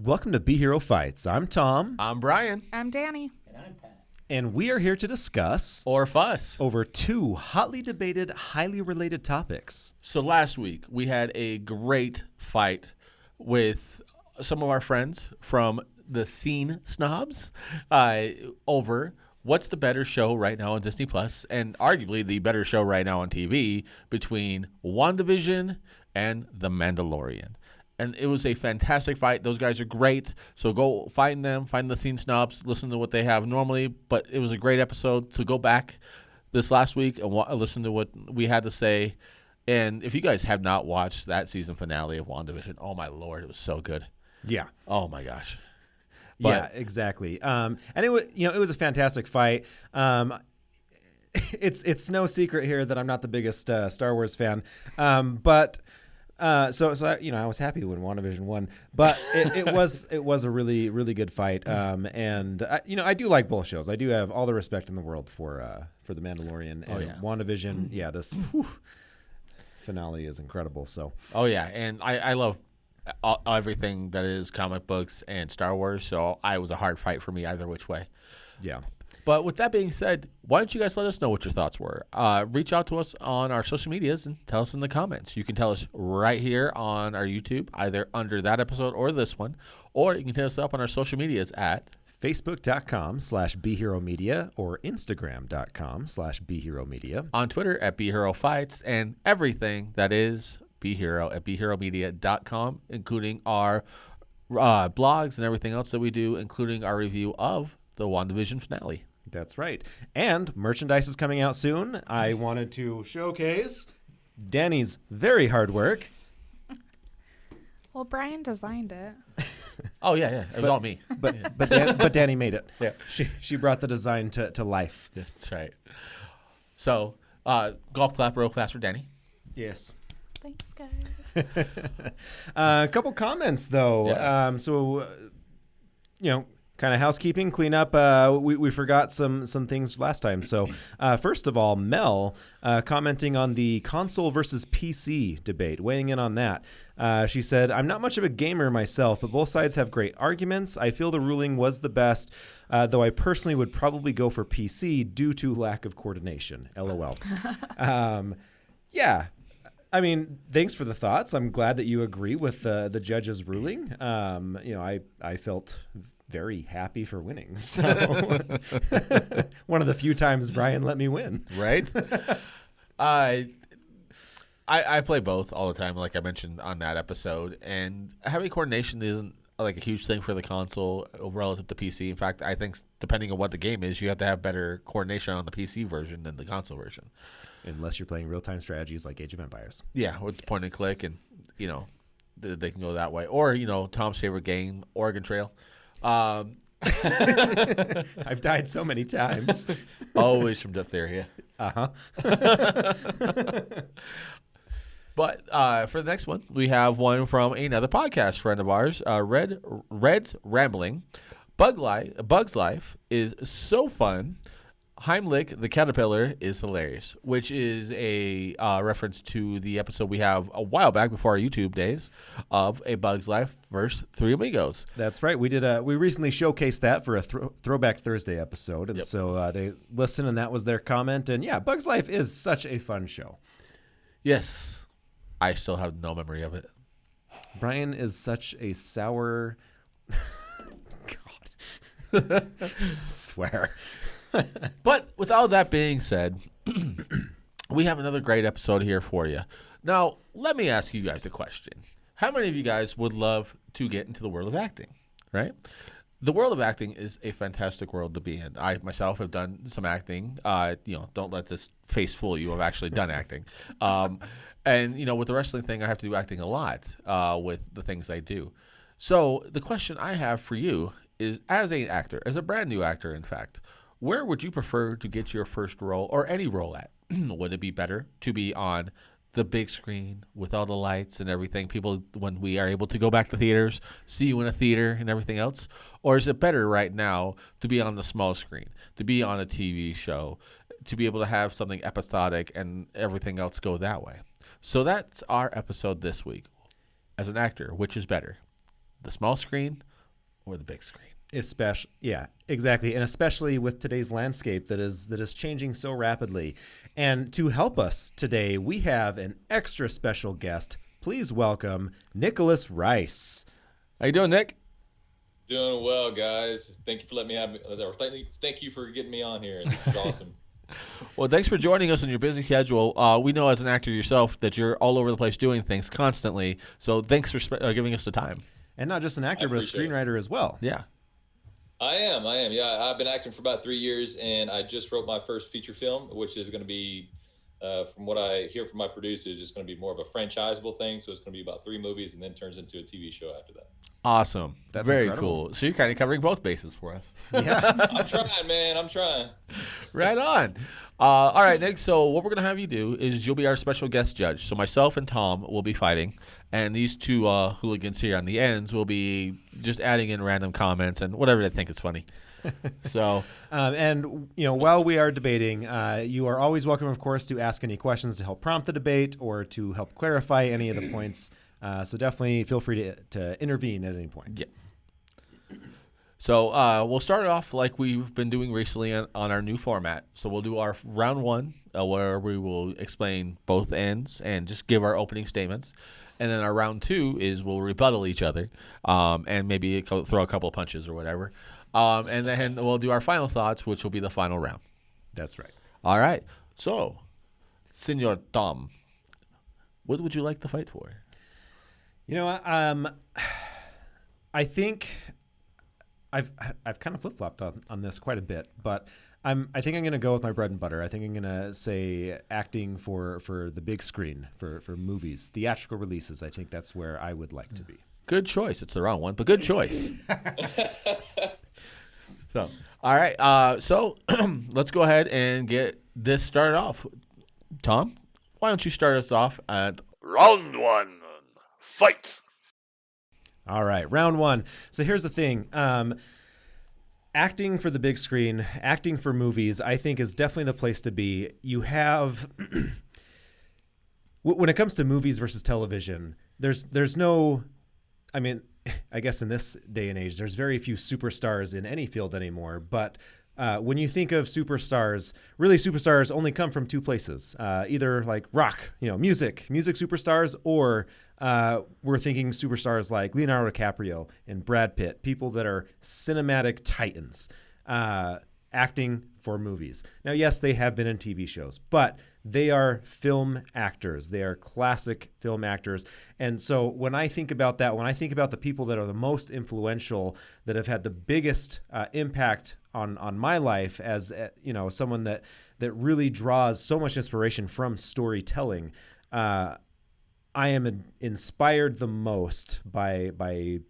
Welcome to Be Hero Fights. I'm Tom. I'm Brian. I'm Danny. And I'm Pat. And we are here to discuss Or fuss. over two hotly debated, highly related topics. So last week we had a great fight with some of our friends from the Scene Snobs over what's the better show right now on Disney Plus, and arguably the better show right now on TV between WandaVision and The Mandalorian. And it was a fantastic fight. Those guys are great. So go find them, find the Scene Snobs, listen to what they have normally. But it was a great episode. So go back this last week and listen to what we had to say. And if you guys have not watched that season finale of WandaVision, oh my Lord, it was so good. Yeah. Oh my gosh. Yeah, exactly. And it was a fantastic fight. It's no secret here that I'm not the biggest Star Wars fan. But I was happy when WandaVision won, but it was a really, really good fight. And I do like both shows. I do have all the respect in the world for The Mandalorian and WandaVision. Yeah, this finale is incredible. So. Oh yeah, and I love everything that is comic books and Star Wars. So it was a hard fight for me either which way. Yeah. But with that being said, why don't you guys let us know what your thoughts were? Reach out to us on our social medias and tell us in the comments. You can tell us right here on our YouTube, either under that episode or this one, or you can hit us up on our social medias at Facebook.com/BeHeroMedia or Instagram.com/BeHeroMedia. On Twitter at BeHeroFights, and everything that is BeHero at BeHeroMedia.com, including our blogs and everything else that we do, including our review of the WandaVision finale. That's right. And merchandise is coming out soon. I wanted to showcase Danny's very hard work. Well, Brian designed it. Oh, yeah. It was all me. But Danny made it. Yeah. She brought the design to life. That's right. So, golf clap real fast for Danny. Yes. Thanks, guys. A couple comments, though. Yeah. Kind of housekeeping, cleanup. We forgot some things last time. So first of all, Mel commenting on the console versus PC debate, weighing in on that. She said, I'm not much of a gamer myself, but both sides have great arguments. I feel the ruling was the best, though I personally would probably go for PC due to lack of coordination. LOL. Yeah. I mean, thanks for the thoughts. I'm glad that you agree with the judge's ruling. I felt very happy for winning. So one of the few times Brian let me win. Right? I play both all the time, like I mentioned on that episode, and having coordination isn't like a huge thing for the console relative to PC. In fact, I think depending on what the game is, you have to have better coordination on the PC version than the console version. Unless you're playing real-time strategies like Age of Empires. Yeah, it's point and click, and, they can go that way. Or, Tom's favorite game, Oregon Trail. I've died so many times. Always from diphtheria. Uh-huh. But for the next one, we have one from another podcast friend of ours, Red's Rambling. Bug's Life is so fun. Heimlich the Caterpillar is hilarious, which is a reference to the episode we have a while back before our YouTube days of A Bug's Life versus Three Amigos. That's right. We recently showcased that for a Throwback Thursday episode, and so they listened, and that was their comment. And yeah, Bug's Life is such a fun show. Yes, I still have no memory of it. Brian is such a sour. God, swear. But with all that being said, we have another great episode here for you. Now, let me ask you guys a question. How many of you guys would love to get into the world of acting, right? The world of acting is a fantastic world to be in. I myself have done some acting. Don't let this face fool you. I've actually done acting. And, with the wrestling thing, I have to do acting a lot with the things I do. So the question I have for you is, as an actor, as a brand new actor, in fact, where would you prefer to get your first role or any role at? Would it be better to be on the big screen with all the lights and everything, people, when we are able to go back to theaters, see you in a theater and everything else? Or is it better right now to be on the small screen, to be on a TV show, to be able to have something episodic and everything else go that way? So that's our episode this week. As an actor, which is better, the small screen or the big screen. Especially, yeah, exactly, and especially with today's landscape that is changing so rapidly. And to help us today, we have an extra special guest. Please welcome Nicholas Rice. How you doing, Nick? Doing well, guys. Thank you for letting me have, or thank you for getting me on here. This is awesome. Well, thanks for joining us on your busy schedule. We know as an actor yourself that you're all over the place doing things constantly. So thanks for giving us the time. And not just an actor, but a screenwriter as well. Yeah. I am. Yeah, I've been acting for about 3 years, and I just wrote my first feature film, which is going to be, from what I hear from my producers, it's going to be more of a franchisable thing. So it's going to be about 3 movies and then turns into a TV show after that. Awesome. That's very incredible. cool. So you're kind of covering both bases for us. Yeah. I'm trying, man. I'm trying. Right on. All right, Nick. So what we're going to have you do is you'll be our special guest judge. So myself and Tom will be fighting, and these two hooligans here on the ends will be just adding in random comments and whatever they think is funny. So, and while we are debating, you are always welcome, of course, to ask any questions to help prompt the debate or to help clarify any of the points. So definitely feel free to intervene at any point. Yeah. So we'll start off like we've been doing recently on our new format. So we'll do our round one where we will explain both ends and just give our opening statements. And then our round 2 is we'll rebuttal each other and maybe throw a couple of punches or whatever. And then we'll do our final thoughts, which will be the final round. That's right. All right. So, Senor Tom, what would you like to fight for? I think I've kind of flip-flopped on this quite a bit, but I think I'm going to go with my bread and butter. I think I'm going to say acting for the big screen, for movies, theatrical releases. I think that's where I would like to be. Good choice. It's the wrong one, but good choice. So, all right. So let's go ahead and get this started off. Tom, why don't you start us off at Round 1. Fight! All right, round 1. So here's the thing. Acting for the big screen, acting for movies, I think is definitely the place to be. You have, when it comes to movies versus television, there's no, I mean, I guess in this day and age, there's very few superstars in any field anymore. But when you think of superstars, really superstars only come from 2 places, either like rock, music superstars, or we're thinking superstars like Leonardo DiCaprio and Brad Pitt, people that are cinematic titans, acting for movies. Now, yes, they have been in TV shows, but they are film actors. They are classic film actors. And so when I think about that, when I think about the people that are the most influential, that have had the biggest impact on my life as someone that really draws so much inspiration from storytelling, I am inspired the most by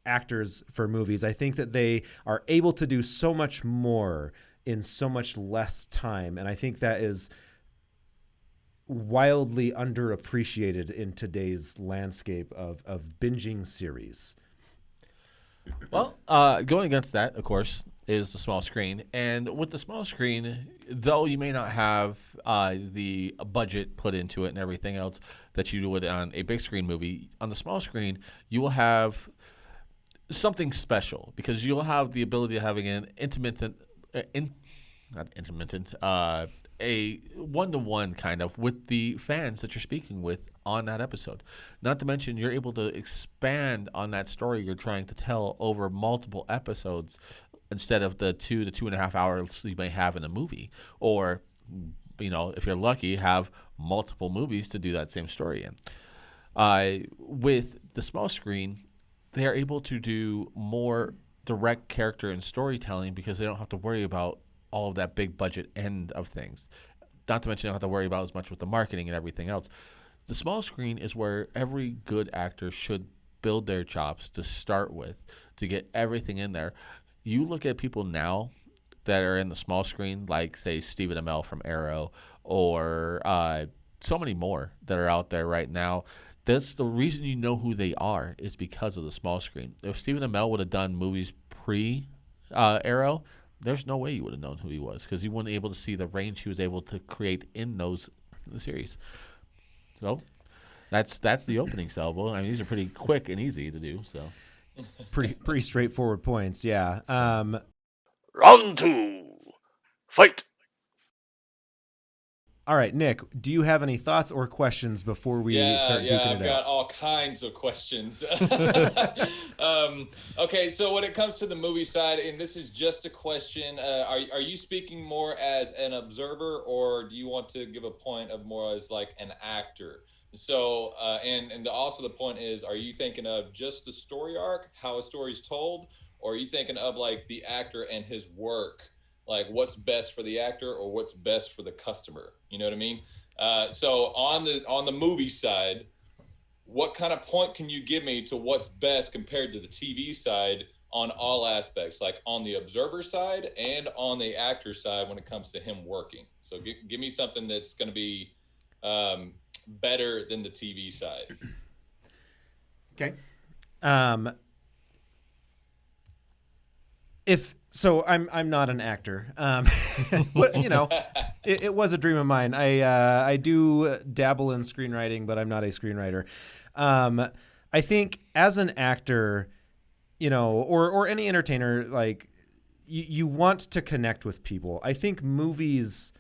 actors for movies. I think that they are able to do so much more in so much less time, and I think that is wildly underappreciated in today's landscape of binging series. Well, going against that, of course, is the small screen. And with the small screen, though you may not have the budget put into it and everything else that you would on a big screen movie, on the small screen, you will have something special because you'll have the ability of having an a one-to-one kind of with the fans that you're speaking with on that episode. Not to mention you're able to expand on that story you're trying to tell over multiple episodes instead of the 2 to 2.5 hours you may have in a movie. Or, if you're lucky, have multiple movies to do that same story in. With the small screen, they are able to do more direct character and storytelling because they don't have to worry about all of that big budget end of things. Not to mention they don't have to worry about as much with the marketing and everything else. The small screen is where every good actor should build their chops to start with to get everything in there. You look at people now that are in the small screen, like, say, Stephen Amell from Arrow, or so many more that are out there right now. That's the reason you know who they are is because of the small screen. If Stephen Amell would have done movies pre-Arrow, there's no way you would have known who he was because you wouldn't be able to see the range he was able to create in the series. So that's the opening salvo. I mean, these are pretty quick and easy to do. So Pretty straightforward points. Yeah. Round 2. Fight. All right, Nick, do you have any thoughts or questions before we start duking I've it got out? all kinds of questions. Okay, so when it comes to the movie side, and this is just a question, are you speaking more as an observer, or do you want to give a point of more as like an actor? So, and also the point is, are you thinking of just the story arc, how a story's told, or are you thinking of like the actor and his work? Like what's best for the actor or what's best for the customer? You know what I mean? So on the movie side, what kind of point can you give me to what's best compared to the TV side on all aspects, like on the observer side and on the actor side when it comes to him working? So give me something that's going to be better than the TV side. Okay. I'm not an actor. But, it was a dream of mine. I do dabble in screenwriting, but I'm not a screenwriter. I think as an actor, or any entertainer, like you want to connect with people. I think movies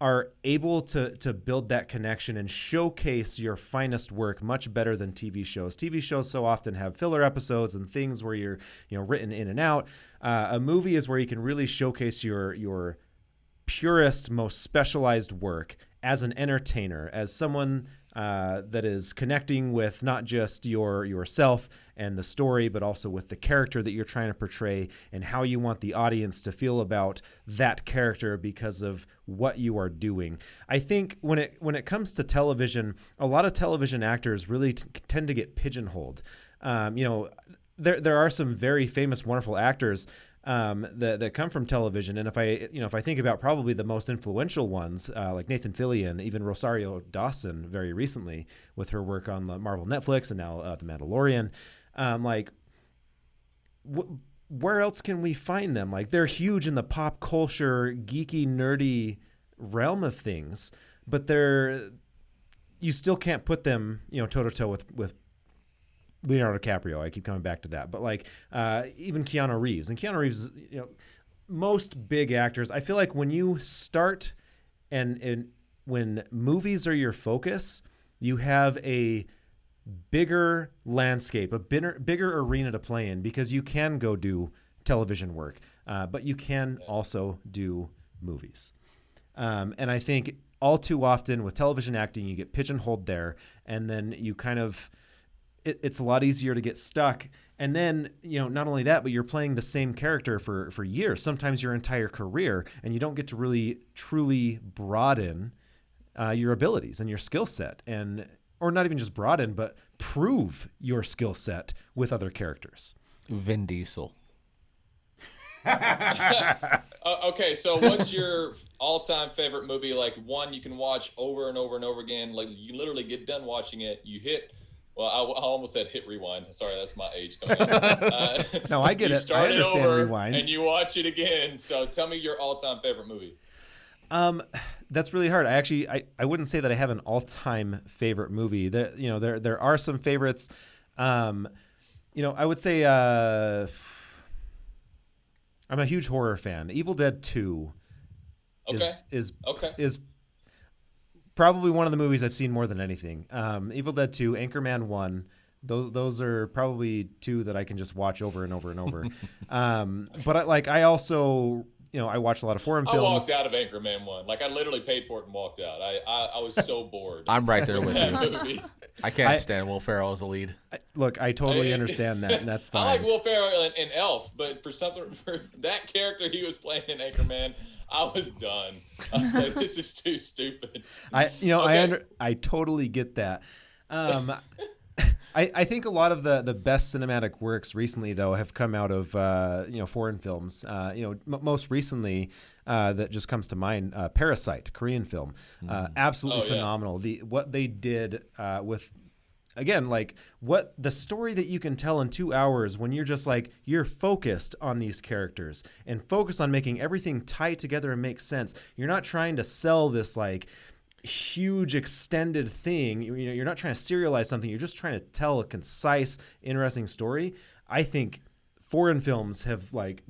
are able to build that connection and showcase your finest work much better than TV shows. TV shows so often have filler episodes and things where you're written in and out. A movie is where you can really showcase your purest, most specialized work as an entertainer, as someone that is connecting with not just yourself and the story, but also with the character that you're trying to portray and how you want the audience to feel about that character because of what you are doing. I think when it comes to television, a lot of television actors really tend to get pigeonholed. There are some very famous, wonderful actors that come from television, and if I think about probably the most influential ones, like Nathan Fillion, even Rosario Dawson, very recently with her work on the Marvel Netflix and now The Mandalorian, where else can we find them? Like they're huge in the pop culture, geeky, nerdy realm of things, but you still can't put them toe to toe with Leonardo DiCaprio. I keep coming back to that, but like even Keanu Reeves, most big actors, I feel like when you start and when movies are your focus, you have a bigger landscape, a bigger arena to play in, because you can go do television work, but you can also do movies. And I think all too often with television acting, you get pigeonholed there, and then you kind of it's a lot easier to get stuck. And then, not only that, but you're playing the same character for years, sometimes your entire career, and you don't get to really truly broaden your abilities and your skill set, or not even just broaden, but prove your skill set with other characters. Vin Diesel. Okay, so what's your all-time favorite movie? Like one you can watch over and over and over again. Like you literally get done watching it, you hit. Well, I almost said hit rewind. Sorry, that's my age coming up. No, I get it. I understand rewind. And you watch it again. So tell me your all-time favorite movie. That's really hard. I wouldn't say that I have an all-time favorite movie. There are some favorites. I would say I'm a huge horror fan. Evil Dead 2 is probably one of the movies I've seen more than anything. Evil Dead 2, Anchorman 1, those are probably two that I can just watch over and over and over. But I also, I watch a lot of foreign films. I walked out of Anchorman 1. Like I literally paid for it and walked out. I was so bored. I'm right there with you. Movie. I can't stand Will Ferrell as a lead. I totally understand that, and that's fine. I like Will Ferrell in Elf, but for that character he was playing in Anchorman, I was done. I was like, this is too stupid. I totally get that. I think a lot of the best cinematic works recently, though, have come out of foreign films. Most recently, that just comes to mind, Parasite, Korean film, absolutely phenomenal. What they did with. Again, what the story that you can tell in 2 hours when you're focused on these characters and focused on making everything tie together and make sense. You're not trying to sell this huge extended thing. You're not trying to serialize something. You're just trying to tell a concise, interesting story. I think foreign films have like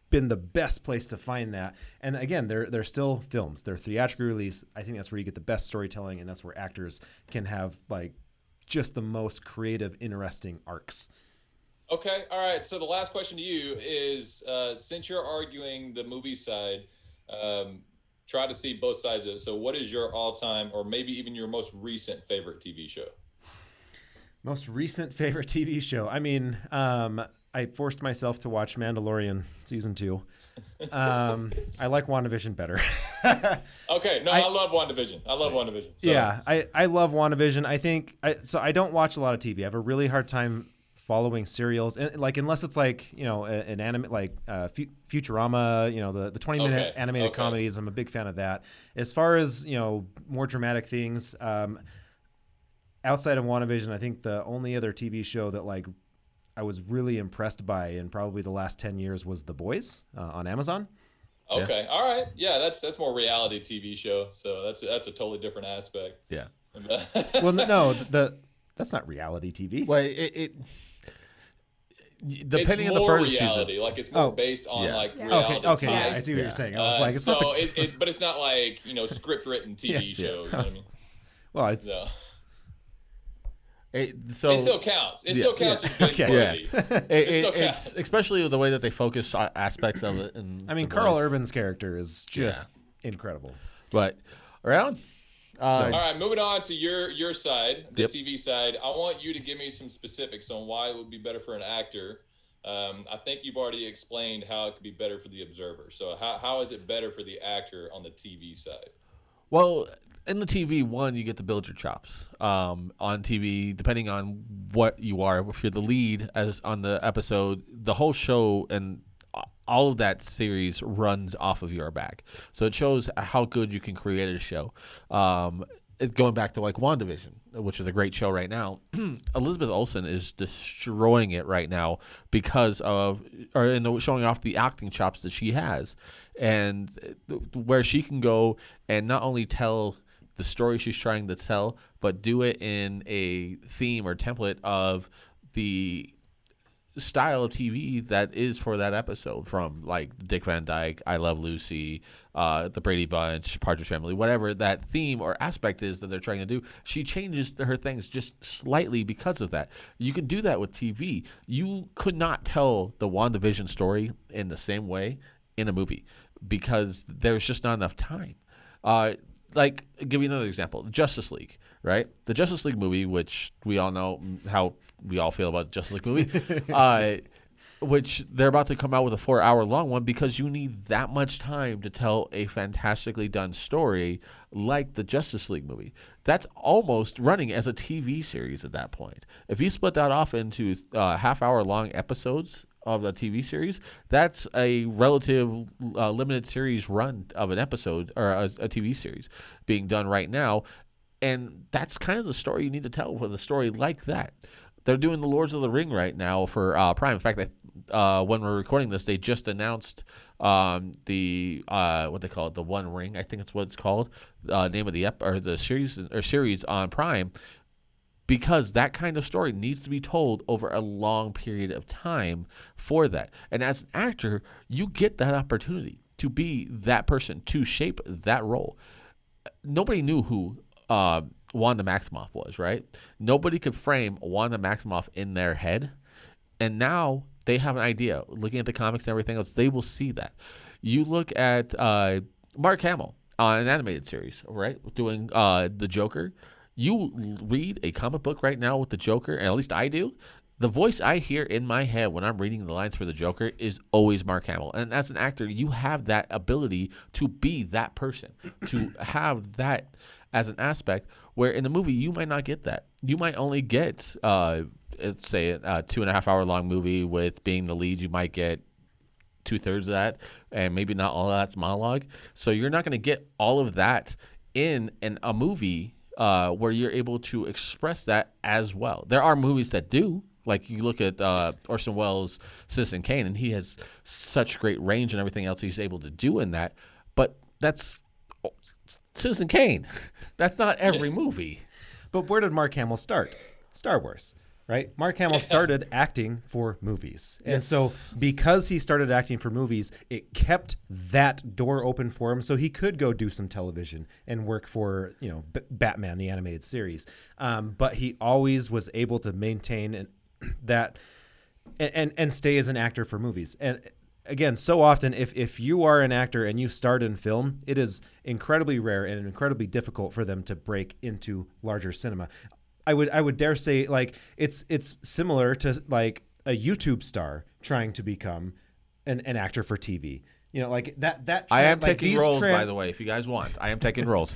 been the best place to find that. And again, they're still films. They're theatrical release. I think that's where you get the best storytelling, and that's where actors can have like just the most creative, interesting arcs. Okay, all right. So the last question to you is, since you're arguing the movie side, try to see both sides of it. So what is your all-time, or maybe even your most recent favorite TV show? Most recent favorite TV show. I mean, I forced myself to watch Mandalorian season 2. I like WandaVision better. Okay, no, I love WandaVision. I love WandaVision. So. Yeah, I love WandaVision. I think so. I don't watch a lot of TV. I have a really hard time following serials, and like unless it's like an anime like Futurama, the 20-minute animated comedies. I'm a big fan of that. As far as more dramatic things, outside of WandaVision, I think the only other TV show that like I was really impressed by in probably the last 10 years was The Boys on Amazon. Okay, all right, yeah, that's more reality TV show, so that's a totally different aspect. Yeah. Well, no, that's not reality TV. Well, it depending on the first reality, season. like it's more based on like reality. Okay, type. yeah, I see what you're saying. I was like, it's so not the... but it's not like script written TV show. You know what I mean? Well, it's. So. It still counts. It still counts as binge worthy. It still counts. It's especially the way that they focus on aspects of it. And I mean, Carl Urban's character is just incredible. But around. All right, moving on to your side, the TV side. I want you to give me some specifics on why it would be better for an actor. I think you've already explained how it could be better for the observer. So how is it better for the actor on the TV side? Well, in the TV, one, you get to build your chops. On TV, depending on what you are, if you're the lead as on the episode, the whole show and all of that series runs off of your back. So it shows how good you can create a show. Going back to like WandaVision, which is a great show right now, Elizabeth Olsen is destroying it right now because of, showing off the acting chops that she has, and where she can go and not only tell the story she's trying to tell, but do it in a theme or template of the style of TV that is for that episode, from like Dick Van Dyke, I Love Lucy, The Brady Bunch, Partridge Family, whatever that theme or aspect is that they're trying to do. She changes her things just slightly because of that. You can do that with TV. You could not tell the WandaVision story in the same way in a movie because there's just not enough time. Like, I'll give you another example, Justice League, right? The Justice League movie, which we all know how we all feel about the Justice League movie, which they're about to come out with a 4-hour-long one because you need that much time to tell a fantastically done story like the Justice League movie. That's almost running as a TV series at that point. If you split that off into half-hour-long episodes of a TV series, that's a relative limited series run of an episode or a TV series being done right now. And that's kind of the story you need to tell with a story like that. They're doing the Lords of the Ring right now for Prime. In fact, when we're recording this, they just announced the what they call it, the One Ring. I think it's what it's called. Name of the series on Prime. Because that kind of story needs to be told over a long period of time for that. And as an actor, you get that opportunity to be that person, to shape that role. Nobody knew who Wanda Maximoff was, right? Nobody could frame Wanda Maximoff in their head. And now they have an idea. Looking at the comics and everything else, they will see that. You look at Mark Hamill on an animated series, right? Doing the Joker. You read a comic book right now with the Joker, and at least I do, the voice I hear in my head when I'm reading the lines for the Joker is always Mark Hamill. And as an actor, you have that ability to be that person, to have that as an aspect, where in a movie you might not get that. You might only get, say, a 2.5-hour-long movie with being the lead. You might get 2/3 of that, and maybe not all of that's monologue. So you're not going to get all of that in a movie where you're able to express that as well. There are movies that do. Like you look at Orson Welles' Citizen Kane, and he has such great range and everything else he's able to do in that. But that's Citizen Kane. That's not every movie. But where did Mark Hamill start? Star Wars, right? Mark Hamill started acting for movies. And so because he started acting for movies, it kept that door open for him so he could go do some television and work for, Batman, the animated series. But he always was able to maintain that and stay as an actor for movies. And again, so often if you are an actor and you start in film, it is incredibly rare and incredibly difficult for them to break into larger cinema. I would dare say like it's similar to like a YouTube star trying to become an actor for TV. Like that trend, I am like taking roles, by the way, if you guys want. I am taking roles.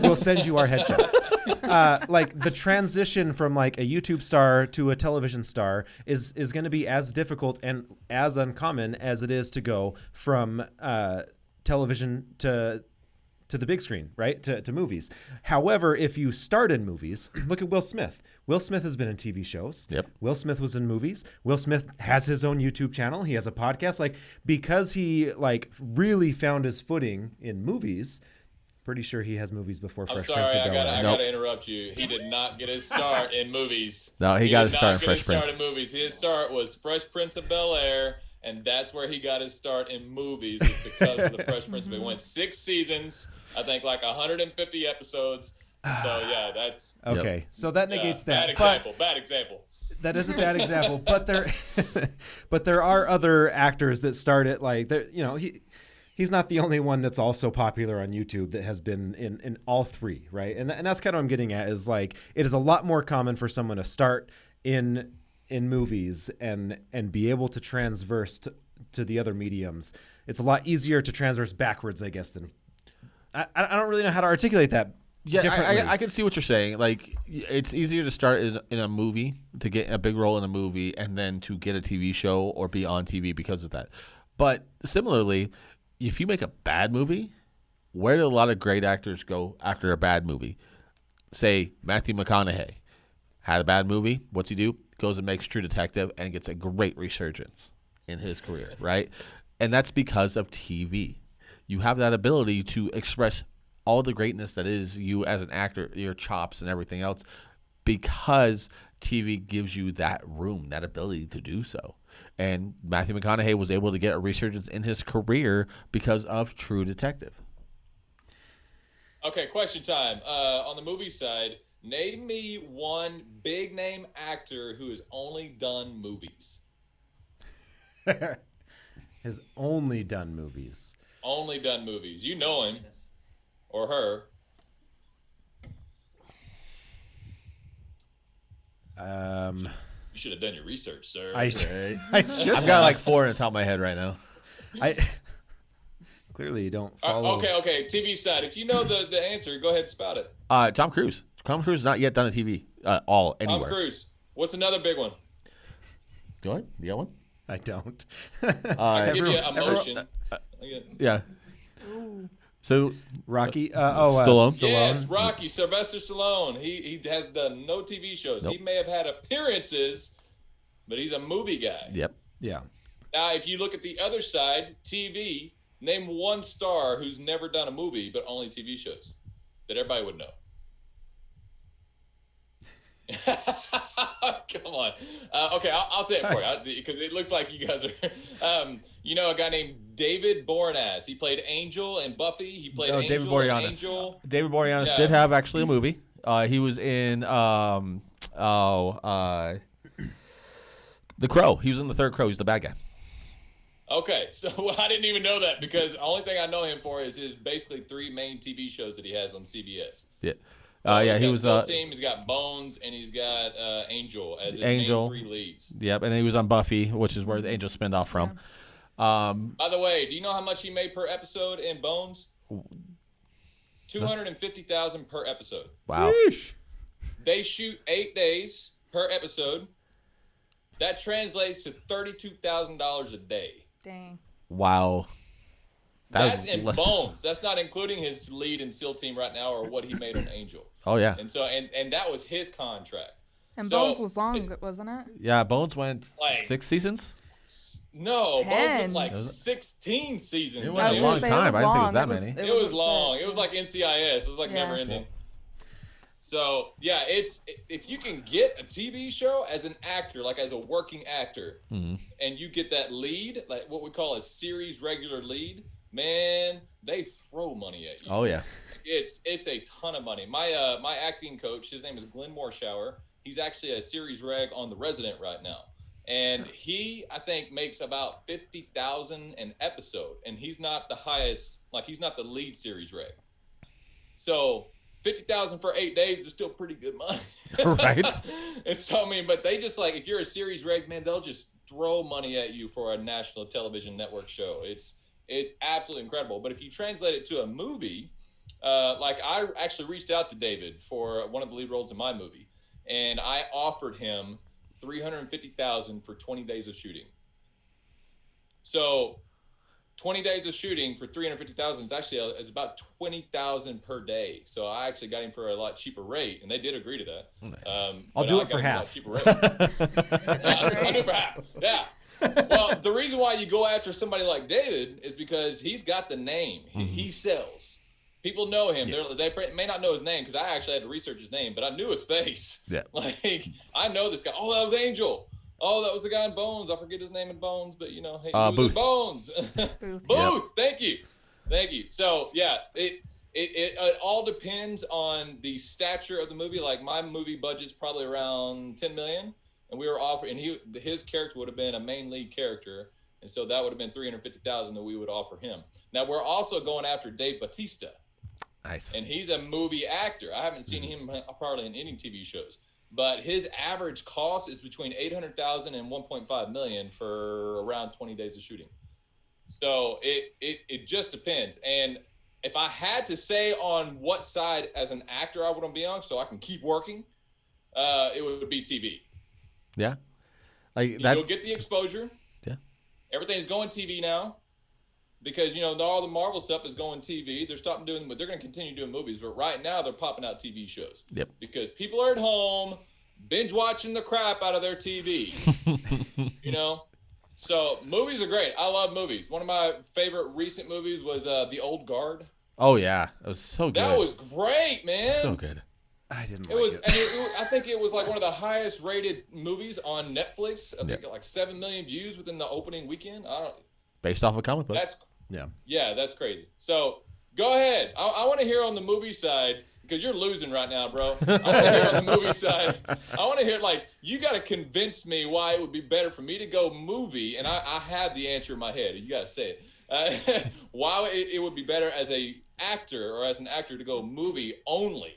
We'll send you our headshots. Like the transition from like a YouTube star to a television star is going to be as difficult and as uncommon as it is to go from television to the big screen, right? To movies. However, if you start in movies, look at Will Smith. Will Smith has been in TV shows. Yep. Will Smith was in movies. Will Smith has his own YouTube channel. He has a podcast. Like, because he like really found his footing in movies, pretty sure he has movies before Fresh Prince of Bel-Air. I gotta interrupt you. He did not get his start in movies. No, he got his start in Fresh Prince. His start was Fresh Prince of Bel-Air, and that's where he got his start in movies, was because of the Fresh Prince of Bel-Air. It went 6 seasons, I think like 150 episodes. So yeah, that's okay. So that negates that. Bad example. That is a bad example, but there are other actors that start it like he's not the only one that's also popular on YouTube that has been in all three, right? And that's kind of what I'm getting at is like it is a lot more common for someone to start in movies and be able to transverse to the other mediums. It's a lot easier to transverse backwards, I guess, than I don't really know how to articulate that. Yeah, I can see what you're saying. Like, it's easier to start in a movie, to get a big role in a movie, and then to get a TV show or be on TV because of that. But similarly, if you make a bad movie, where do a lot of great actors go after a bad movie? Say, Matthew McConaughey had a bad movie. What's he do? Goes and makes True Detective and gets a great resurgence in his career, right? And that's because of TV. You have that ability to express all the greatness that is you as an actor, your chops and everything else, because TV gives you that room, that ability to do so. And Matthew McConaughey was able to get a resurgence in his career because of True Detective. Okay, question time. On the movie side, name me one big name actor who has only done movies. Has only done movies. Only done movies. You know him. Or her. You should have done your research, sir. I should. I've got like 4 on the top of my head right now. Clearly you don't follow. Okay. TV side. If you know the answer, go ahead and spout it. Tom Cruise. Tom Cruise has not yet done a TV anywhere. Tom Cruise. What's another big one? Go ahead. You got one? I don't. I can give you emotion. Yeah. Ooh. So Rocky. Stallone. Yes, Rocky. Sylvester Stallone. He has done no TV shows. Nope. He may have had appearances, but he's a movie guy. Yep. Yeah. Now, if you look at the other side, TV, name one star who's never done a movie but only TV shows that everybody would know. Come on. Okay, I'll say it for you because it looks like you guys are. You know a guy named David Boreanaz. He played Angel in Buffy. He played Angel David Boreanaz. in Angel. David Boreanaz did have actually a movie. He was in The Crow. He was in The Third Crow. He's the bad guy. Okay, so I didn't even know that because the only thing I know him for is his basically 3 main TV shows that he has on CBS. Yeah. He was Team. He's got Bones and he's got Angel as his main 3 leads. Yep, and then he was on Buffy, which is where the Angel spinned off from. By the way, do you know how much he made per episode in Bones? $250,000 per episode. Wow. Yeesh. They shoot 8 days per episode. That translates to $32,000 a day. Dang. Wow. That's in Bones. That's not including his lead in SEAL Team right now or what he made on Angel. Oh yeah. And so and that was his contract. And So, Bones was long, wasn't it? Yeah, Bones went Like- 6 seasons. No, Bones 10. went like 16 seasons. It I went was a gonna long say time. I didn't think it was that many. It was long. It was like NCIS. It was like Yeah. never ending. So yeah, if you can get a TV show as an actor, like as a working actor, and you get that lead, like what we call a series regular lead, man, they throw money at you. Oh yeah. It's a ton of money. My acting coach, his name is Glenn Morshower. He's actually a series reg on The Resident right now. And he, I think, makes about $50,000 an episode. And he's not the highest, like he's not the lead series reg. So $50,000 for 8 days is still pretty good money. Right. And so, I mean, but they just like, if you're a series reg, man, they'll just throw money at you for a national television network show. It's absolutely incredible. But if you translate it to a movie, like I actually reached out to David for one of the lead roles in my movie, and I offered him $350,000 for 20 days of shooting. So 20 days of shooting for $350,000 is actually it's about $20,000 per day. So I actually got him for a lot cheaper rate, and they did agree to that. Nice. I'll do it for half. I'll do it for half. Yeah. Well, the reason why you go after somebody like David is because he's got the name. He sells. People know him. Yeah. They may not know his name because I actually had to research his name, but I knew his face. Yeah. Like, I know this guy. Oh, that was Angel. Oh, that was the guy in Bones. I forget his name in Bones, but, you know, hey, he was Booth. in Bones. Booth. Yep. Thank you. So, yeah, it all depends on the stature of the movie. Like, my movie budget's probably around $10 million, and we were offering, and his character would have been a main lead character, and so that would have been $350,000 that we would offer him. Now, we're also going after Dave Bautista. Nice. And he's a movie actor. I haven't seen him probably in any TV shows, but his average cost is between $800,000 and $1.5 million for around 20 days of shooting. So it just depends. And if I had to say on what side as an actor I want to be on, so I can keep working, it would be TV. Yeah, like that. You'll get the exposure. Yeah. Everything's going TV now. Because, you know, all the Marvel stuff is going TV. They're stopping doing, but they're going to continue doing movies. But right now, they're popping out TV shows. Yep. Because people are at home, binge watching the crap out of their TV. You know? So movies are great. I love movies. One of my favorite recent movies was The Old Guard. Oh, yeah. It was so good. That was great, man. So good. I didn't like it. I think it was like one of the highest rated movies on Netflix. I think like 7 million views within the opening weekend. Based off a comic book. Yeah, that's crazy. So go ahead. I want to hear on the movie side, because you're losing right now, bro. I want to hear on the movie side. I want to hear, like, you got to convince me why it would be better for me to go movie, and I have the answer in my head. You got to say it. Why it would be better as a actor or as an actor to go movie only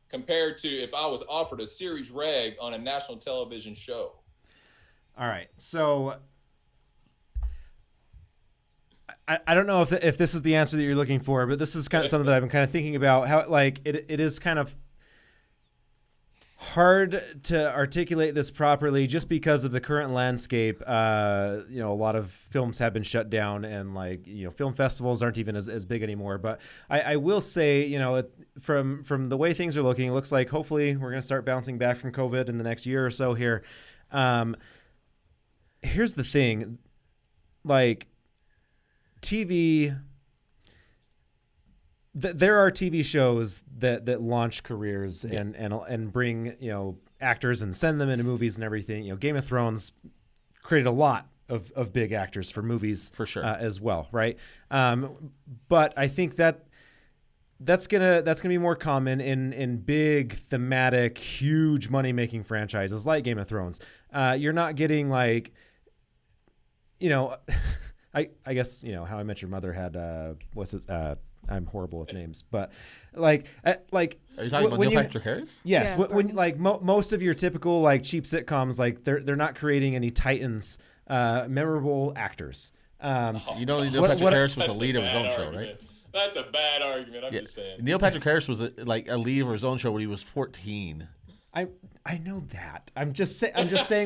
compared to if I was offered a series reg on a national television show. All right, so I don't know if this is the answer that you're looking for, but this is kind of something that I've been kind of thinking about. How like it is kind of hard to articulate this properly just because of the current landscape. A lot of films have been shut down, and film festivals aren't even as big anymore. But I will say, from the way things are looking, it looks like hopefully we're going to start bouncing back from COVID in the next year or so here. Here's the thing, like, TV, there are TV shows that launch careers and bring actors and send them into movies and everything. Game of Thrones created a lot of big actors for movies for sure as well, right? But I think that's gonna be more common in big thematic, huge money making franchises like Game of Thrones. You're not getting I guess How I Met Your Mother had I'm horrible with names, but are you talking about Neil Patrick Harris? Yes, yeah, when most of your typical cheap sitcoms, they're not creating any titans, memorable actors. Neil Patrick Harris was the lead of his own show, right? That's a bad argument. I'm just saying. Neil Patrick Harris was a lead of his own show when he was 14. I know that. I'm just saying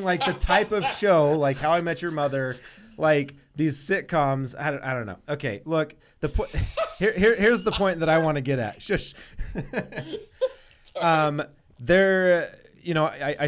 the type of show, like How I Met Your Mother. These sitcoms, I don't know. Okay, look, here's the point that I want to get at. Shush. I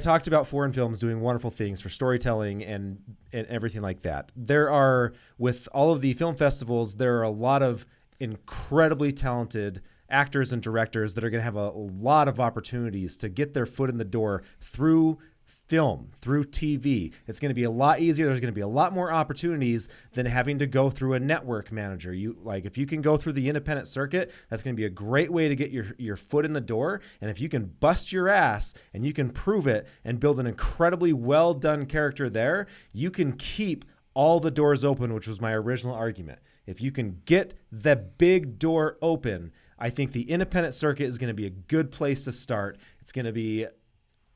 talked about foreign films doing wonderful things for storytelling and everything like that. There are, with all of the film festivals, there are a lot of incredibly talented actors and directors that are going to have a lot of opportunities to get their foot in the door through film, through TV. It's going to be a lot easier. There's going to be a lot more opportunities than having to go through a network manager. If you can go through the independent circuit, that's going to be a great way to get your foot in the door. And if you can bust your ass and you can prove it and build an incredibly well done character there, you can keep all the doors open, which was my original argument. If you can get the big door open, I think the independent circuit is going to be a good place to start. It's going to be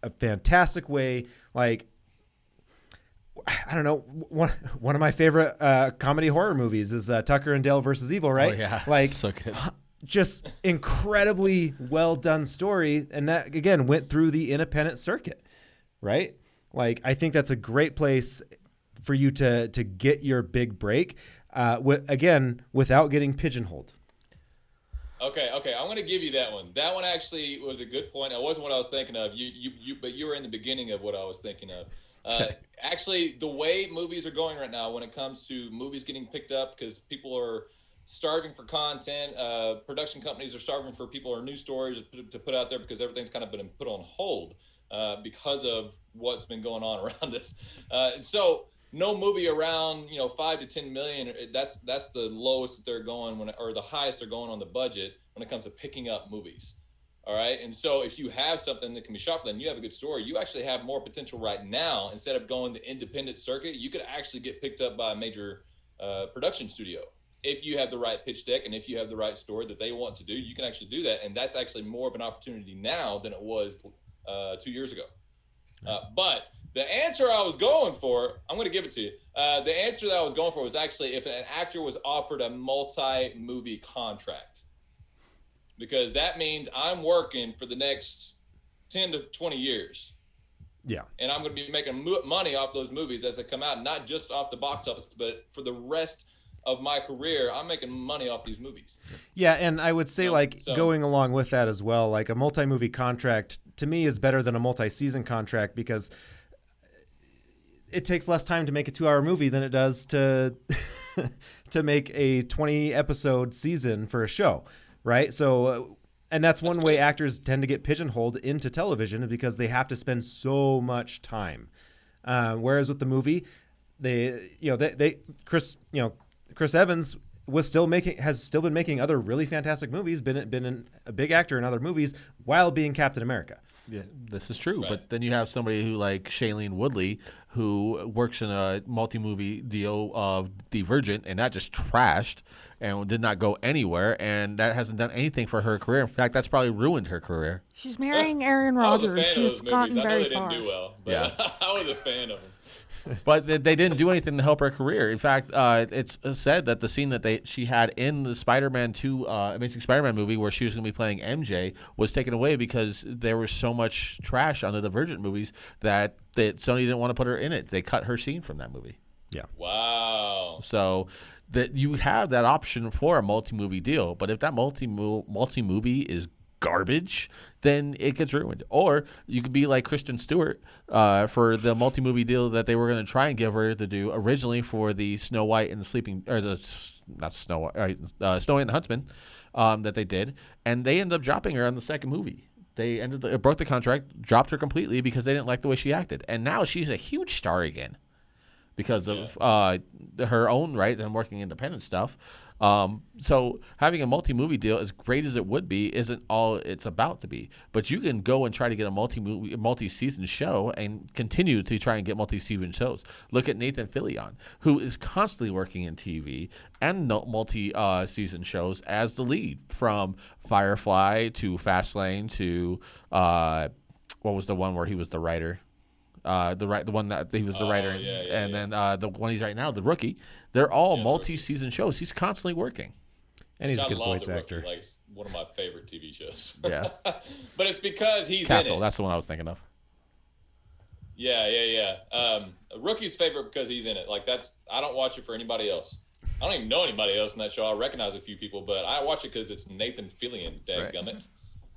a fantastic way. Like, I don't know, one of my favorite comedy horror movies is Tucker and Dale versus Evil, right? Oh, yeah. Like, so good. Just incredibly well done story, and that again went through the independent circuit, right? Like, I think that's a great place for you to get your big break, again, without getting pigeonholed. Okay, I'm going to give you that one. That one actually was a good point. It wasn't what I was thinking of. But you were in the beginning of what I was thinking of. Actually, the way movies are going right now, when it comes to movies getting picked up, because people are starving for content, production companies are starving for people or news stories to put out there because everything's kind of been put on hold because of what's been going on around us. So no movie around 5 to 10 million. That's the lowest that they're going or the highest they're going on the budget when it comes to picking up movies. All right, and so if you have something that can be shot for them, you have a good story. You actually have more potential right now. Instead of going the independent circuit, you could actually get picked up by a major production studio if you have the right pitch deck and if you have the right story that they want to do. You can actually do that, and that's actually more of an opportunity now than it was 2 years ago. But the answer I was going for, I'm going to give it to you. The answer that I was going for was actually if an actor was offered a multi-movie contract, because that means I'm working for the next 10 to 20 years. Yeah. And I'm going to be making money off those movies as they come out, not just off the box office, but for the rest of my career, I'm making money off these movies. Yeah, and I would say going along with that as well, like a multi-movie contract to me is better than a multi-season contract because it takes less time to make a 2-hour movie than it does to to make a 20-episode season for a show, right? So, and that's one way actors tend to get pigeonholed into television because they have to spend so much time. Whereas with the movie, Chris Evans has still been making other really fantastic movies, been a big actor in other movies while being Captain America. Yeah, this is true. Right. But then you have somebody who like Shailene Woodley, who works in a multi-movie deal of Divergent, and that just trashed and did not go anywhere, and that hasn't done anything for her career. In fact, that's probably ruined her career. She's marrying Aaron I was a Rodgers. fan of She's those gotten movies. I know very they far. didn't do well, but Yeah. I was a fan of them. But they didn't do anything to help her career. In fact, it's said that the scene that she had in the Spider-Man 2 Amazing Spider-Man movie where she was going to be playing MJ was taken away because there was so much trash on the Divergent movies that Sony didn't want to put her in it. They cut her scene from that movie. Yeah. Wow. So that you have that option for a multi-movie deal, but if that multi-movie is garbage, then it gets ruined. Or you could be like Kristen Stewart for the multi-movie deal that they were going to try and give her to do originally for the Snow White and the Snow White and the Huntsman that they did, and they ended up dropping her on the second movie. They broke the contract, dropped her completely because they didn't like the way she acted, and now she's a huge star again because of her own right and working independent stuff. So having a multi-movie deal, as great as it would be, isn't all it's about to be. But you can go and try to get a multi-season show and continue to try and get multi-season shows. Look at Nathan Fillion, who is constantly working in TV and multi-season shows as the lead, from Firefly to Fastlane to what was the one where he was the writer? The one that he was the writer, then the one he's right now, The Rookie. They're all multi-season shows. He's constantly working, and he's a good voice The actor. Rookie, like one of my favorite TV shows. Yeah, but it's because he's Castle. in it. That's the one I was thinking of. Yeah. Rookie's favorite because he's in it. Like I don't watch it for anybody else. I don't even know anybody else in that show. I recognize a few people, but I watch it because it's Nathan Fillion. Dadgummit.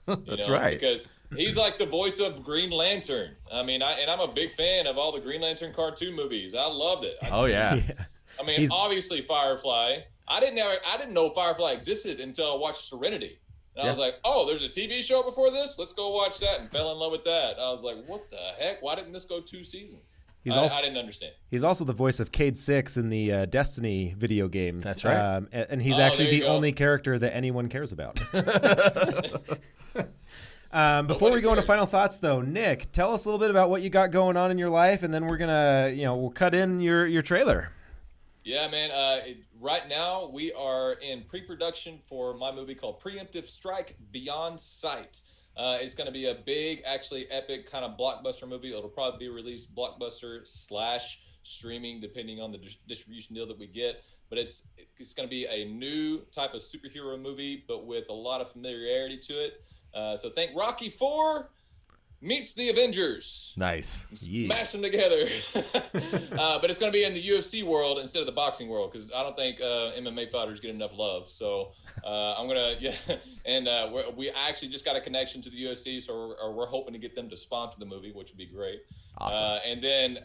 That's right. Because he's like the voice of Green Lantern. I mean, I'm a big fan of all the Green Lantern cartoon movies. I loved it. Oh yeah. I mean, obviously Firefly. I didn't know Firefly existed until I watched Serenity. And I was like, oh, there's a TV show before this? Let's go watch that, and fell in love with that. I was like, what the heck? Why didn't this go 2 seasons? I didn't understand. He's also the voice of Cade Six in the Destiny video games. That's right. And he's actually the only character that anyone cares about. Before we go into final thoughts, though, Nick, tell us a little bit about what you got going on in your life, and then we're gonna, we'll cut in your trailer. Yeah, man. Right now, we are in pre-production for my movie called Preemptive Strike Beyond Sight. It's going to be a big, actually epic kind of blockbuster movie. It'll probably be released blockbuster/streaming, depending on the distribution deal that we get. But it's going to be a new type of superhero movie, but with a lot of familiarity to it. So think Rocky IV meets the Avengers. Nice. Smash them together. But it's going to be in the UFC world instead of the boxing world, because I don't think MMA fighters get enough love. So I'm going to, and we actually just got a connection to the UFC, so we're hoping to get them to sponsor the movie, which would be great. Awesome. And then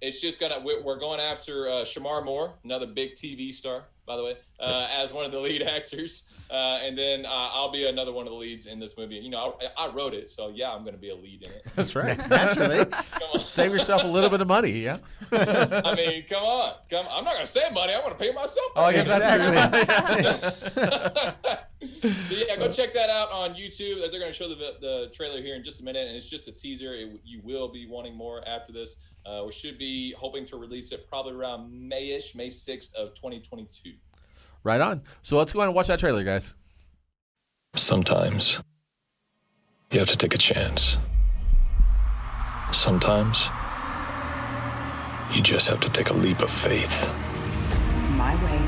it's just we're going after Shamar Moore, another big TV star, by the way, as one of the lead actors. And then I'll be another one of the leads in this movie. I wrote it, so yeah, I'm going to be a lead in it. That's right. Naturally. Save yourself a little bit of money, yeah? I mean, come on. I'm not going to save money. I want to pay myself. Oh, I guess that's So yeah, go check that out on YouTube. They're going to show the trailer here in just a minute, and it's just a teaser. You will be wanting more after this. We should be hoping to release it probably around May 6th of 2022. Right on. So let's go ahead and watch that trailer, guys. Sometimes you have to take a chance. Sometimes you just have to take a leap of faith. My way,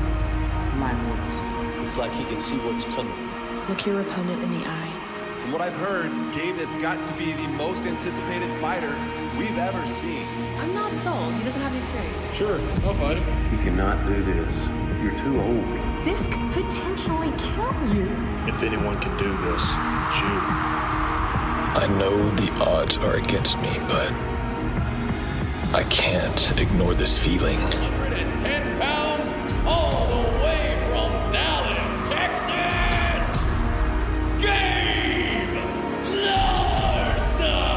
my rules. It's like he can see what's coming. Look your opponent in the eye. From what I've heard, Gabe has got to be the most anticipated fighter we've ever seen. I'm not sold. He doesn't have the experience. Sure, I'll fight him. You cannot do this. You're too old. This could potentially kill you. If anyone can do this, it's you. I know the odds are against me, but I can't ignore this feeling. 110 pounds, all the way from Dallas, Texas, Gabe Larson!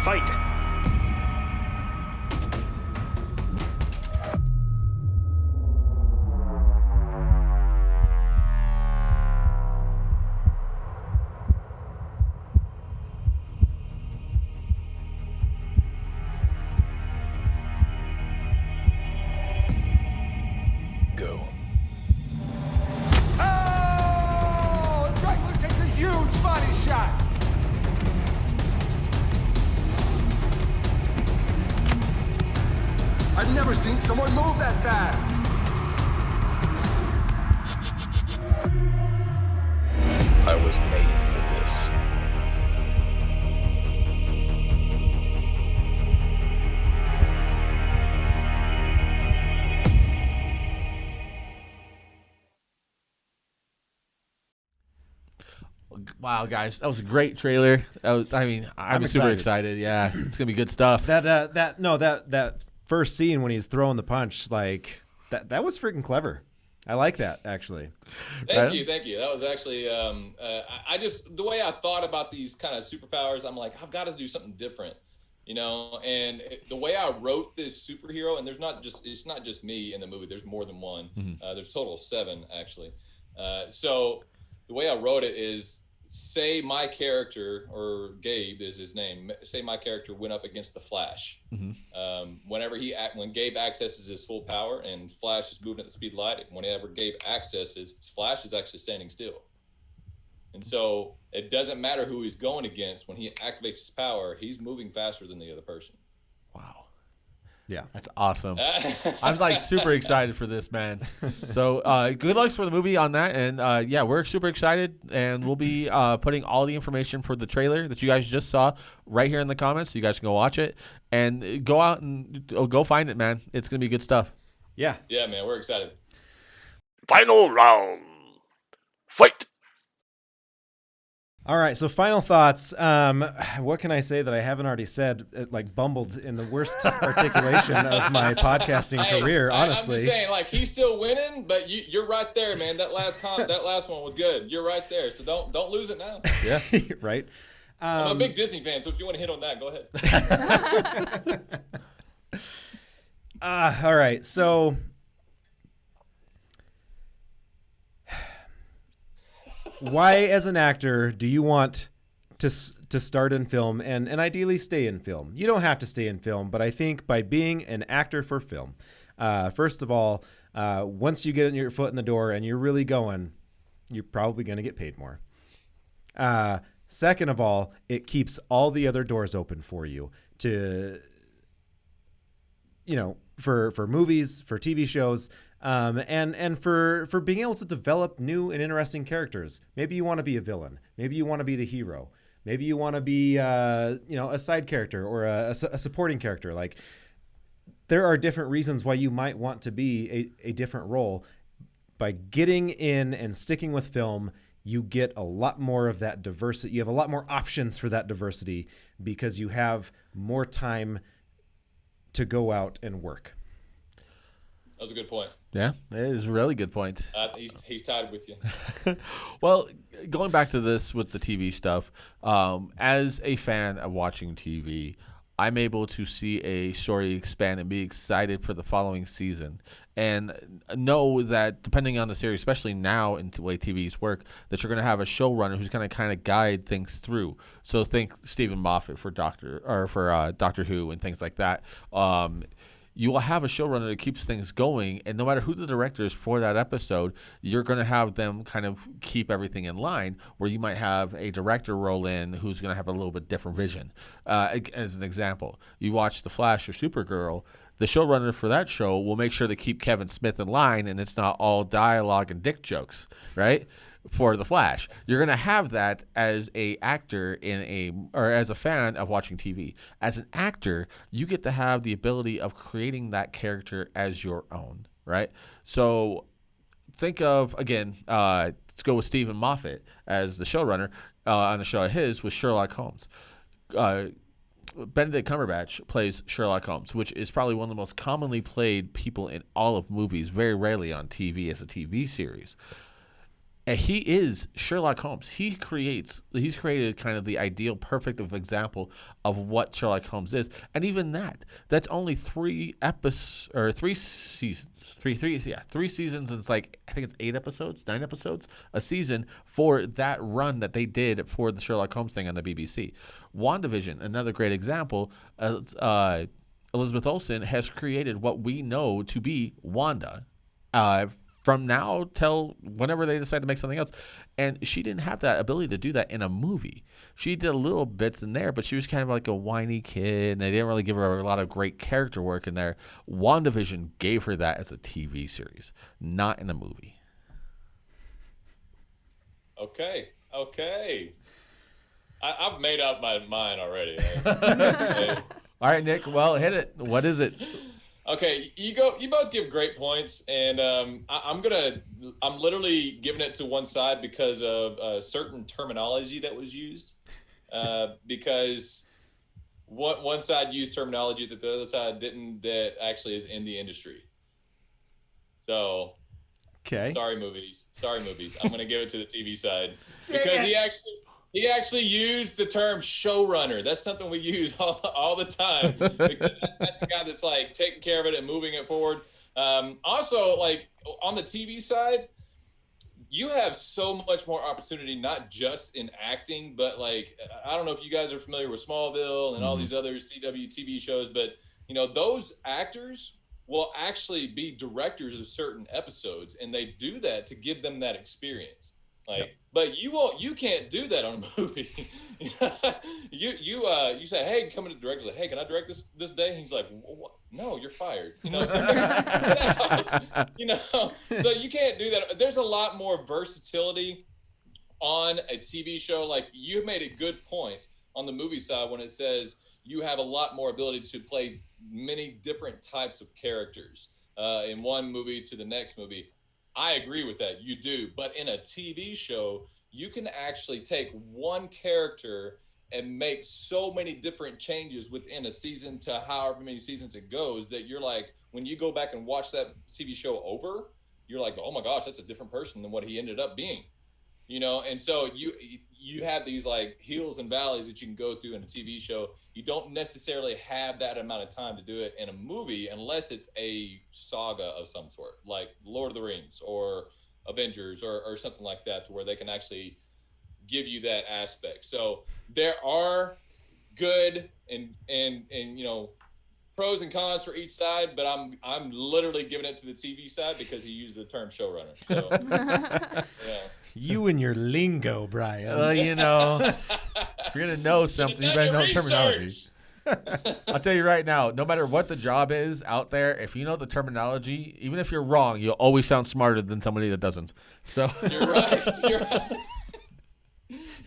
Fight! Go. Oh! Dragler takes a huge body shot. I've never seen someone move that fast. I was made for this. Wow, guys, that was a great trailer. I'm super excited. Yeah, it's gonna be good stuff. That first scene when he's throwing the punch, like that was freaking clever. I like that, actually. Thank you. That was actually the way I thought about these kind of superpowers. I'm like, I've got to do something different, And the way I wrote this superhero, and it's not just me in the movie. There's more than one. Mm-hmm. There's a total of 7 actually. So the way I wrote it is, say my character, or Gabe is his name. Say my character went up against the Flash. Mm-hmm. When Gabe accesses his full power and Flash is moving at the speed of light, whenever Gabe accesses, Flash is actually standing still. And so it doesn't matter who he's going against. When he activates his power, he's moving faster than the other person. Wow. Yeah. That's awesome. I'm like super excited for this, man. So good luck for the movie on that. And yeah, we're super excited. And we'll be putting all the information for the trailer that you guys just saw right here in the comments. So you guys can go watch it and go out and go find it, man. It's going to be good stuff. Yeah. Yeah, man, we're excited. Final round. Fight! All right, so final thoughts. What can I say that I haven't already said? Like bumbled in the worst articulation of my podcasting career. Honestly, I'm just saying, like he's still winning, but you're right there, man. That last one was good. You're right there, so don't lose it now. Yeah, right. I'm a big Disney fan, so if you want to hit on that, go ahead. All right, so. Why, as an actor, do you want to start in film and ideally stay in film? You don't have to stay in film, but I think by being an actor for film, first of all, once you get your foot in the door and you're really going, you're probably going to get paid more. Second of all, it keeps all the other doors open for you to, for movies, for TV shows, and for being able to develop new and interesting characters. Maybe you want to be a villain. Maybe you want to be the hero. Maybe you want to be, a side character or a supporting character. Like, there are different reasons why you might want to be a different role. By getting in and sticking with film, you get a lot more of that diversity. You have a lot more options for that diversity because you have more time to go out and work. That was a good point. Yeah, it is a really good point. He's tied with you. Well, going back to this with the TV stuff, as a fan of watching TV, I'm able to see a story expand and be excited for the following season. And know that depending on the series, especially now in the way TVs work, that you're going to have a showrunner who's going to kind of guide things through. So think Stephen Moffat for Doctor Who and things like that. You will have a showrunner that keeps things going, and no matter who the director is for that episode, you're going to have them kind of keep everything in line, where you might have a director roll in who's going to have a little bit different vision. As an example, you watch The Flash or Supergirl, the showrunner for that show will make sure to keep Kevin Smith in line, and it's not all dialogue and dick jokes, right? For The Flash, you're going to have that as a actor or as a fan of watching TV. As an actor, you get to have the ability of creating that character as your own, right? So think of, again, let's go with Stephen Moffat as the showrunner on the show of his with Sherlock Holmes. Benedict Cumberbatch plays Sherlock Holmes, which is probably one of the most commonly played people in all of movies, very rarely on TV as a TV series. He is Sherlock Holmes. He's created kind of the ideal, perfect of example of what Sherlock Holmes is, and even that's only 3 seasons. Three seasons. And it's like, I think it's 9 episodes a season for that run that they did for the Sherlock Holmes thing on the BBC. WandaVision, another great example. Elizabeth Olsen has created what we know to be Wanda. From now till whenever they decide to make something else. And she didn't have that ability to do that in a movie. She did little bits in there, but she was kind of like a whiny kid, and they didn't really give her a lot of great character work in there. WandaVision gave her that as a TV series, not in a movie. Okay. I've made up my mind already. All right, Nick, well, hit it. What is it? Okay, you both give great points, and I'm literally giving it to one side because of certain terminology that was used. Because one side used terminology that the other side didn't, that actually is in the industry. So, okay. Sorry movies. I'm gonna give it to the TV side because he actually used the term showrunner. That's something we use all the time because that's the guy that's like taking care of it and moving it forward. Also, like on the TV side, you have so much more opportunity, not just in acting, but like, I don't know if you guys are familiar with Smallville and all these other CW TV shows, but those actors will actually be directors of certain episodes, and they do that to give them that experience. But you can't do that on a movie. You say, hey, come to the director, like, hey, can I direct this day? And he's like, what? No, you're fired. So you can't do that. There's a lot more versatility on a TV show. Like, you made a good point on the movie side when it says you have a lot more ability to play many different types of characters in one movie to the next movie. I agree with that. You do. But in a TV show, you can actually take one character and make so many different changes within a season to however many seasons it goes that you're like, when you go back and watch that TV show over, you're like, oh my gosh, that's a different person than what he ended up being, you know? And so you have these like hills and valleys that you can go through in a TV show. You don't necessarily have that amount of time to do it in a movie unless it's a saga of some sort, like Lord of the Rings or Avengers or something like that, to where they can actually give you that aspect. So there are good and you know, pros and cons for each side, but I'm literally giving it to the TV side because he used the term showrunner. So yeah. You and your lingo, Brian. You know, if you're gonna know something, you better know terminology. I'll tell you right now, no matter what the job is out there, if you know the terminology, even if you're wrong, you'll always sound smarter than somebody that doesn't. So You're right. You're right.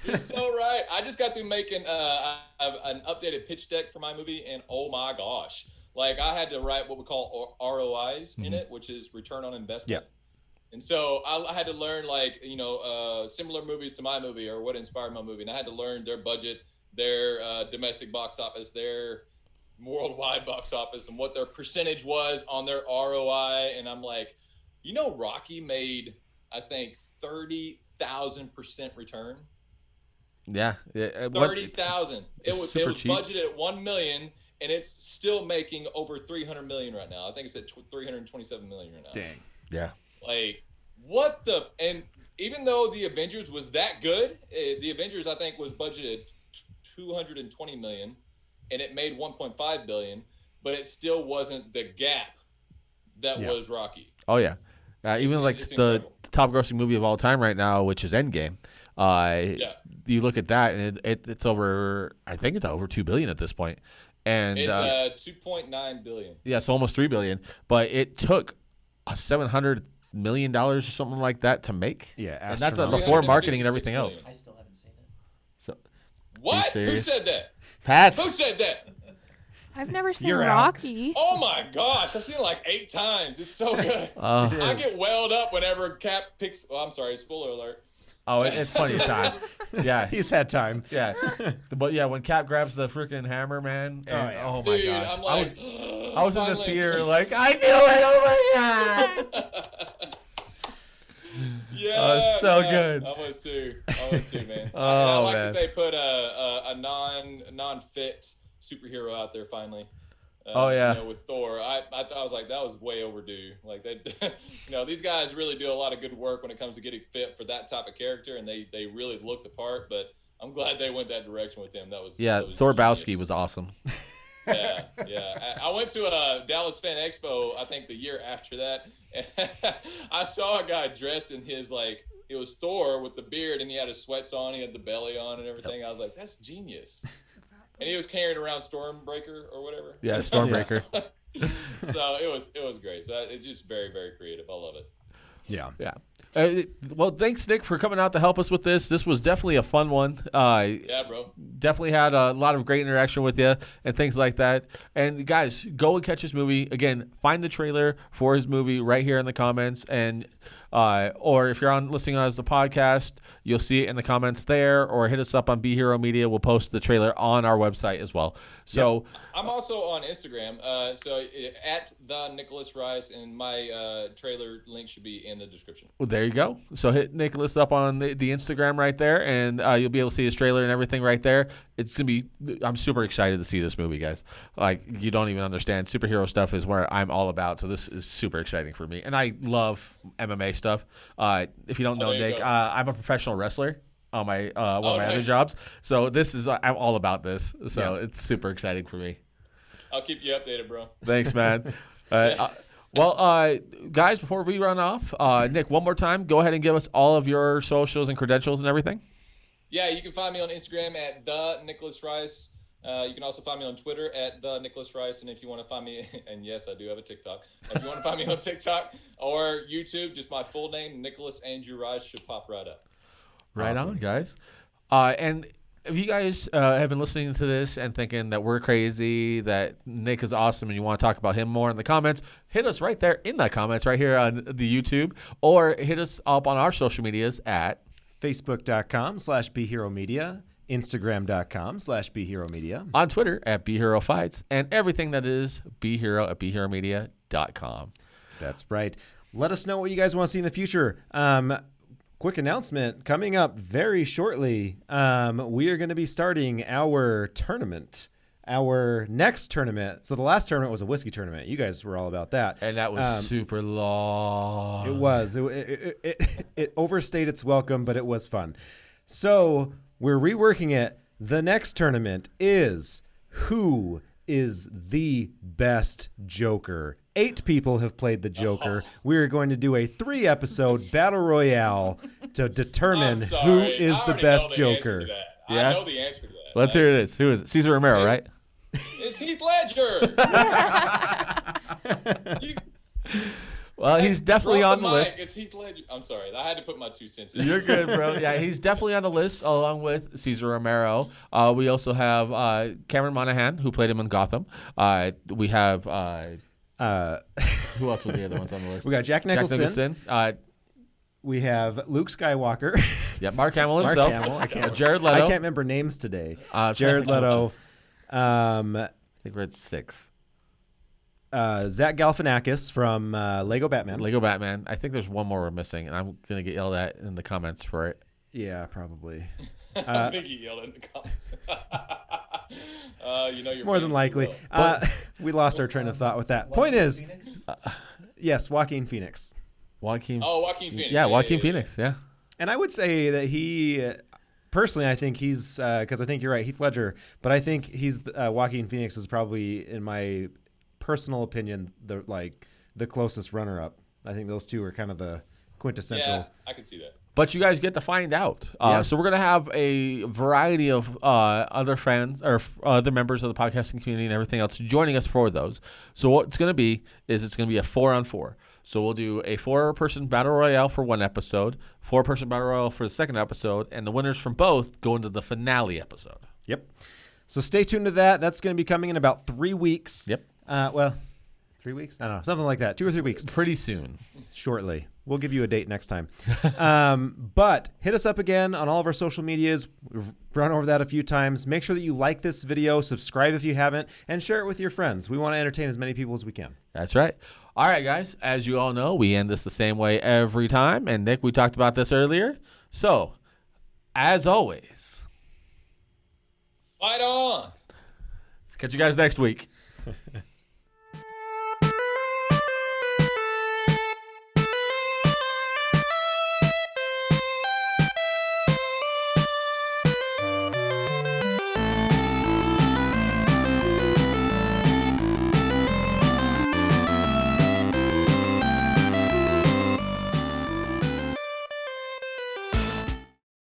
You're so right. I just got through making an updated pitch deck for my movie, and oh my gosh, like I had to write what we call ROIs in it, which is return on investment. Yeah. And so I had to learn, like, you know, similar movies to my movie or what inspired my movie, and I had to learn their budget, their domestic box office, their worldwide box office, and what their percentage was on their ROI. And I'm like, you know, Rocky made, I think, 30,000% return. Yeah, 30,000. It was cheap. budgeted at $1 million, and it's still making over $300 million right now. I think it's at $327 million right now. Dang. Yeah. Like, what the? And even though the Avengers was that good, the Avengers I think was budgeted $220 million, and it made $1.5 billion, but it still wasn't the gap that was Rocky. Oh yeah, even like the top grossing movie of all time right now, which is Endgame. You look at that, and it's over. I think it's over $2 billion at this point, and it's $2.9 billion. Yeah, so almost $3 billion. But it took $700 million or something like that to make. Yeah, and that's before marketing and everything else. I still haven't seen it. So what? Who said that? Pat. Who said that? I've never seen You're Rocky. Oh my gosh, I've seen it like 8 times. It's so good. I get welled up whenever Cap picks. Oh, I'm sorry, spoiler alert. Oh, it's plenty of time. Yeah, he's had time. Yeah, but yeah, when Cap grabs the freaking hammer, man. And, oh my Dude, gosh, I'm like, I was in the theater like, I knew it. Oh my god. Yeah, so good. I was too, man. Oh, I like man. that they put a non-fit superhero out there finally. Oh yeah. You know, with Thor, I thought, I was like, that was way overdue. Like they, you know, these guys really do a lot of good work when it comes to getting fit for that type of character, and they really look the part. But I'm glad they went that direction with him. That was Thor Bowski was awesome. Yeah. I went to a Dallas Fan Expo, I think the year after that, and I saw a guy dressed in his, like, it was Thor with the beard, and he had his sweats on, he had the belly on and everything. I was like, that's genius. And he was carrying around Stormbreaker or whatever. Yeah, Stormbreaker. So it was great. So it's just very, very creative. I love it. Yeah. Well, thanks, Nick, for coming out to help us with this. This was definitely a fun one. Yeah, bro. Definitely had a lot of great interaction with you and things like that. And guys, go and catch his movie. Again, find the trailer for his movie right here in the comments, and or if you're listening as a podcast, you'll see it in the comments there, or hit us up on Be Hero Media. We'll post the trailer on our website as well. So I'm also on Instagram. So at the Nicholas Rice, and my trailer link should be in the description. Well, there you go. So hit Nicholas up on the Instagram right there, and you'll be able to see his trailer and everything right there. It's gonna be. I'm super excited to see this movie, guys. Like, you don't even understand. Superhero stuff is where I'm all about. So this is super exciting for me, and I love MMA stuff. If you don't know, Nick, I'm a professional wrestler on my one of my other jobs. So this is I'm all about this. So it's super exciting for me. I'll keep you updated, bro. Thanks, man. Well, guys, before we run off, Nick, one more time, go ahead and give us all of your socials and credentials and everything. Yeah, you can find me on Instagram at the Nicholas Rice. You can also find me on Twitter at the Nicholas Rice, and if you want to find me, and yes, I do have a TikTok. If you want to find me on TikTok or YouTube, just my full name, Nicholas Andrew Rice, should pop right up. Right on, guys. And if you guys have been listening to this and thinking that we're crazy, that Nick is awesome, and you want to talk about him more in the comments, hit us right there in the comments right here on the YouTube, or hit us up on our social medias at Facebook.com/BeHeroMedia, Instagram.com/BeHeroMedia, On Twitter at BeHeroFights, and everything that is BeHero at BeHeroMedia.com. That's right. Let us know what you guys want to see in the future. Quick announcement coming up very shortly. We are going to be starting our tournament. Our next tournament. So the last tournament was a whiskey tournament. You guys were all about that. And that was super long. It was. It overstayed its welcome, but it was fun. So we're reworking it. The next tournament is Who is the Best Joker? 8 people have played the Joker. We're going to do a 3-episode battle royale to determine who is the best Joker. Yeah? I know the answer to that. Let's hear it. Who is it? Cesar Romero, right? It's Heath Ledger. Well, he's definitely on the list. It's Heath Ledger. I'm sorry. I had to put my 2 cents in. You're good, bro. Yeah, he's definitely on the list along with Cesar Romero. We also have Cameron Monaghan, who played him in Gotham. We have... who else were the other ones on the list? We got Jack Nicholson. We have Luke Skywalker. Yeah, Mark Hamill himself. Jared Leto. I can't remember names today. Jared Leto. I think we're at 6. Zach Galifianakis from Lego Batman. Lego Batman. I think there's one more we're missing, and I'm going to get yelled at in the comments for it. Yeah, probably. I think he yelled in the comments. You're more than likely. We lost our train of thought with that. Point is, yes, Joaquin Phoenix. Joaquin Phoenix. Yeah, Joaquin Phoenix. Yeah. And I would say that he, personally, I think he's, because I think you're right, Heath Ledger, but I think he's, Joaquin Phoenix is probably, in my personal opinion, the closest runner-up. I think those two are kind of the quintessential. Yeah, I can see that. But you guys get to find out. So we're going to have a variety of other friends or other members of the podcasting community and everything else joining us for those. So what it's going to be is it's going to be a 4-on-4. So we'll do a 4-person battle royale for one episode, 4-person battle royale for the second episode, and the winners from both go into the finale episode. Yep. So stay tuned to that. That's going to be coming in about 3 weeks. Yep. 3 weeks? I don't know. Something like that. 2 or 3 weeks. Pretty soon. Shortly. We'll give you a date next time. But hit us up again on all of our social medias. We've run over that a few times. Make sure that you like this video, subscribe if you haven't, and share it with your friends. We want to entertain as many people as we can. That's right. All right, guys. As you all know, we end this the same way every time. And Nick, we talked about this earlier. So, as always, fight on. Catch you guys next week.